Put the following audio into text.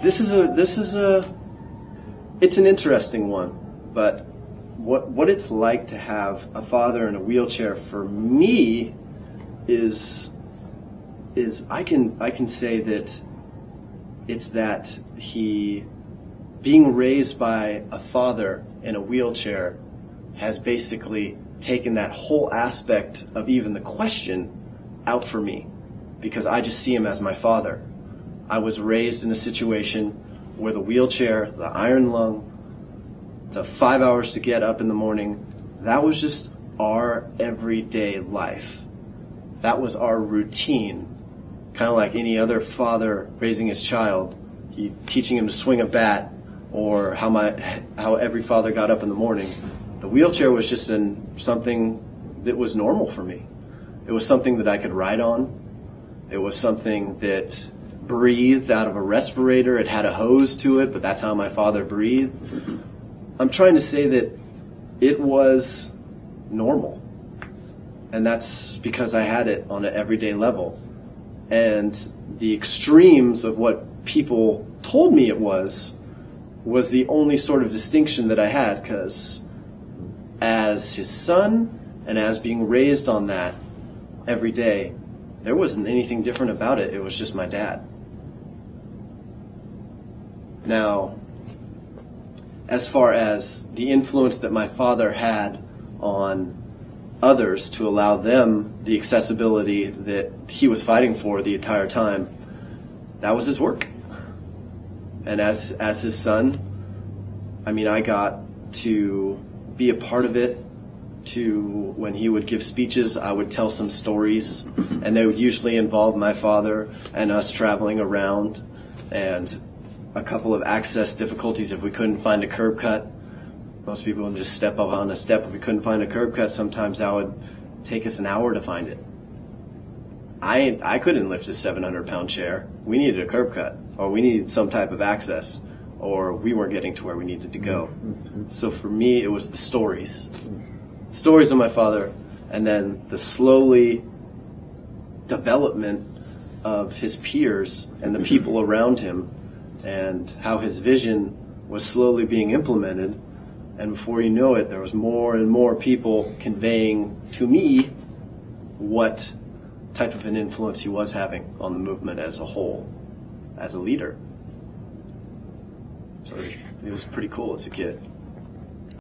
it's an interesting one, but what it's like to have a father in a wheelchair for me is I can say that it's that he being raised by a father in a wheelchair has basically taken that whole aspect of even the question out for me, because I just see him as my father. I was raised in a situation where the wheelchair, the iron lung, the 5 hours to get up in the morning, that was just our everyday life. That was our routine. Kind of like any other father raising his child, teaching him to swing a bat, or how every father got up in the morning. The wheelchair was just something that was normal for me. It was something that I could ride on. It was something that breathed out of a respirator. It had a hose to it, but that's how my father breathed. I'm trying to say that it was normal. And that's because I had it on an everyday level. And the extremes of what people told me it was the only sort of distinction that I had, because as his son and as being raised on that every day, there wasn't anything different about it. It was just my dad. Now, as far as the influence that my father had on others to allow them the accessibility that he was fighting for the entire time, that was his work. And as his son, I mean, I got to be a part of it. When he would give speeches, I would tell some stories, and they would usually involve my father and us traveling around, and a couple of access difficulties. If we couldn't find a curb cut, most people would just step up on a step. If we couldn't find a curb cut, sometimes that would take us an hour to find it. I couldn't lift a 700-pound chair. We needed a curb cut, or we needed some type of access, or we weren't getting to where we needed to go. So for me, it was the stories of my father, and then the slowly development of his peers and the people around him, and how his vision was slowly being implemented. And before you know it, there was more and more people conveying to me what type of an influence he was having on the movement as a whole, as a leader. So it was pretty cool as a kid.